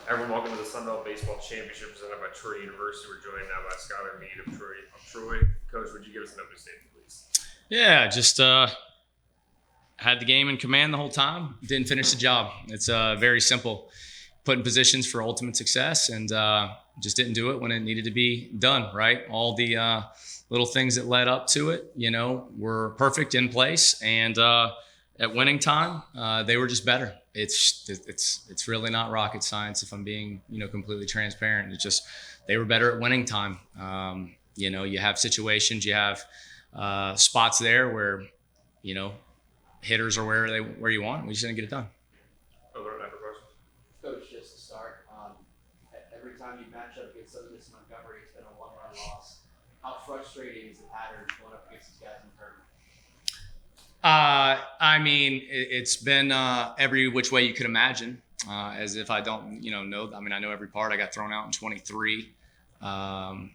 Everyone, welcome to the Sun Belt Baseball Championship presented by Troy University. We're joined now by Skylar Meade of Troy. Coach, would you give us an opening statement, please? Yeah, just had the game in command the whole time. Didn't finish the job. It's very simple. Put in positions for ultimate success, and just didn't do it when it needed to be done, right? All the little things that led up to it, were perfect in place. And at winning time, they were just better. It's really not rocket science if I'm being, completely transparent. It's just they were better at winning time. You have situations, you have spots there where, hitters are where you want. We just didn't get it done. Coach, just to start, every time you match up against Southern Montgomery, it's been a one-run loss. How frustrating is the pattern going up against these guys in the tournament? It's been every which way you could imagine. As if I don't, know. I know every part. I got thrown out in 23. And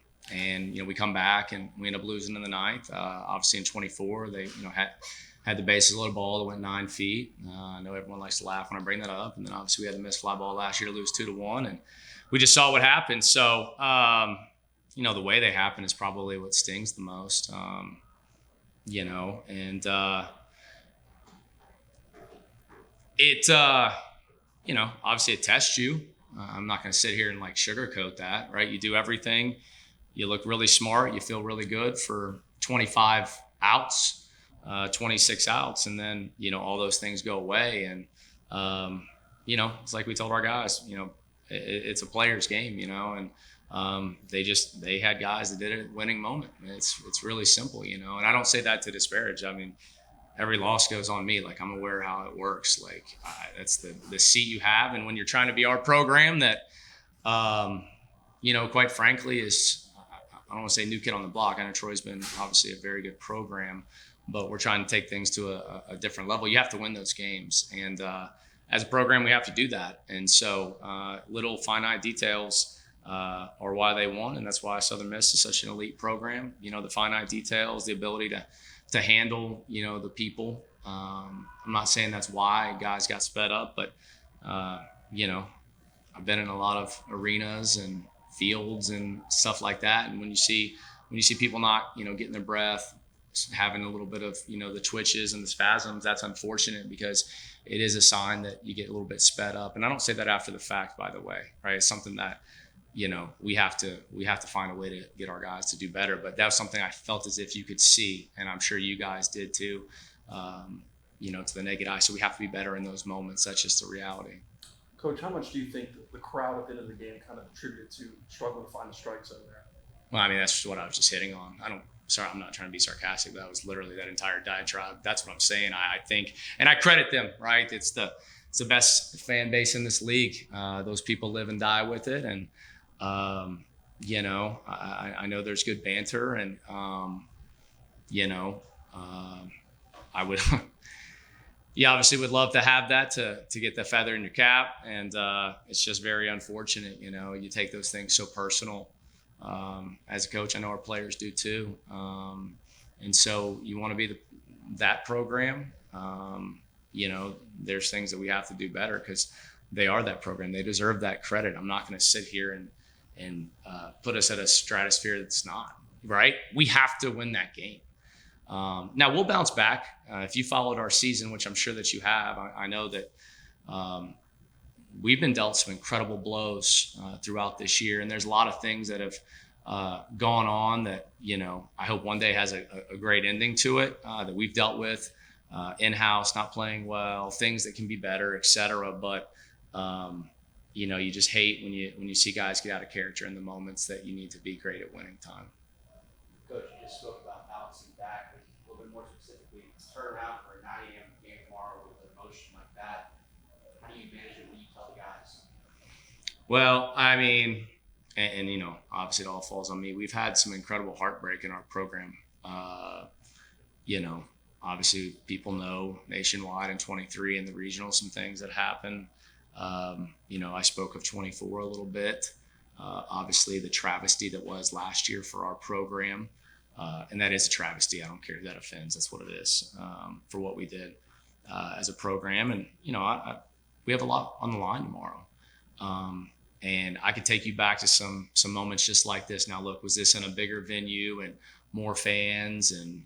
we come back and we end up losing in the ninth. Obviously in 24, they had the bases loaded ball that went 9 feet. I know everyone likes to laugh when I bring that up. And then obviously we had the missed fly ball last year to lose 2-1, and we just saw what happened. So the way they happen is probably what stings the most. Obviously it tests you. I'm not going to sit here and sugarcoat that, right? You do everything. You look really smart. You feel really good for 25 outs, 26 outs. And then, all those things go away. And, it's like we told our guys, it's a player's game, and they had guys that did it at winning moment. It's really simple, and I don't say that to disparage. Every loss goes on me. I'm aware how it works. That's the seat you have. And when you're trying to be our program that, quite frankly is, I don't want to say new kid on the block. I know Troy's been obviously a very good program, but we're trying to take things to a different level. You have to win those games. And as a program, we have to do that. And so little finite details are why they won. And that's why Southern Miss is such an elite program. The finite details, the ability to handle, the people. I'm not saying that's why guys got sped up, but, I've been in a lot of arenas and fields and stuff like that. And when you see people not, getting their breath, having a little bit of, the twitches and the spasms, that's unfortunate because it is a sign that you get a little bit sped up. And I don't say that after the fact, by the way, right? It's something that, we have to find a way to get our guys to do better. But that was something I felt as if you could see, and I'm sure you guys did too, to the naked eye. So we have to be better in those moments. That's just the reality. Coach, how much do you think the crowd at the end of the game kind of attributed to struggling to find the strike zone there? Well, that's just what I was just hitting on. I'm not trying to be sarcastic. That was literally that entire diatribe. That's what I'm saying. I think, and I credit them, right? It's the best fan base in this league. Those people live and die with it. And, I know there's good banter, and, I would, you obviously would love to have that to get the feather in your cap. And it's just very unfortunate, you take those things so personal. As a coach, I know our players do too. And so you want to be that program. There's things that we have to do better because they are that program. They deserve that credit. I'm not going to sit here and put us at a stratosphere that's not, right? We have to win that game. Now we'll bounce back. If you followed our season, which I'm sure that you have, I know that we've been dealt some incredible blows throughout this year, and there's a lot of things that have gone on that I hope one day has a great ending to it that we've dealt with in-house, not playing well, things that can be better, etc. But you just hate when you see guys get out of character in the moments that you need to be great at winning time. Coach, you just spoke about bouncing back, but a little bit more specifically, turn around for a 9 a.m. game tomorrow with an emotion like that. How do you manage it when you tell the guys? Well, and obviously it all falls on me. We've had some incredible heartbreak in our program. Obviously people know nationwide in 23 and the regional, some things that happen. I spoke of 24 a little bit. Obviously the travesty that was last year for our program. And that is a travesty. I don't care if that offends. That's what it is for what we did as a program. And, we have a lot on the line tomorrow. And I could take you back to some moments just like this. Now, look, was this in a bigger venue and more fans and,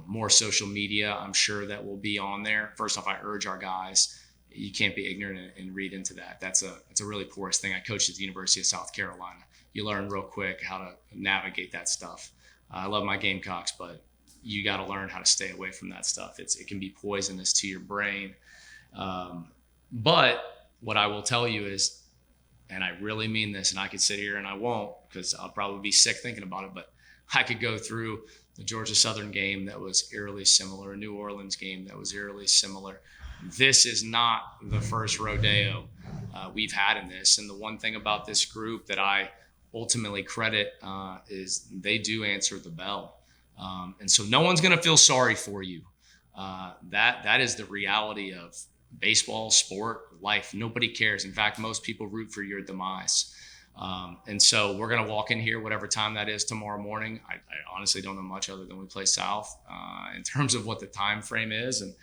more social media? I'm sure that will be on there. First off, I urge our guys, you can't be ignorant and read into that. It's a really porous thing. I coached at the University of South Carolina. You learn real quick how to navigate that stuff. I love my Gamecocks, but you got to learn how to stay away from that stuff. It can be poisonous to your brain. But what I will tell you is, and I really mean this, and I could sit here and I won't because I'll probably be sick thinking about it, but I could go through the Georgia Southern game that was eerily similar, a New Orleans game that was eerily similar. This is not the first rodeo we've had in this. And the one thing about this group that I ultimately credit is they do answer the bell. And so no one's going to feel sorry for you. That is the reality of baseball, sport, life. Nobody cares. In fact, most people root for your demise. And so we're going to walk in here, whatever time that is tomorrow morning. I honestly don't know much other than we play South in terms of what the time frame is. And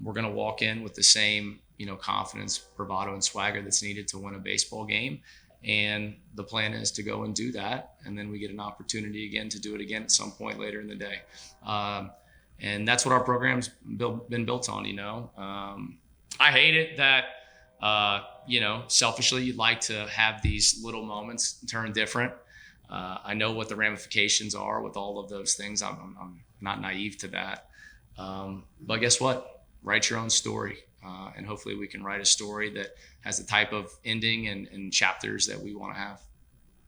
we're going to walk in with the same, confidence, bravado, and swagger that's needed to win a baseball game. And the plan is to go and do that. And then we get an opportunity again to do it again at some point later in the day. And that's what our program's been built on, I hate it that, selfishly, you'd like to have these little moments turn different. I know what the ramifications are with all of those things. I'm not naive to that. But guess what? Write your own story. And hopefully we can write a story that has the type of ending and chapters that we want to have.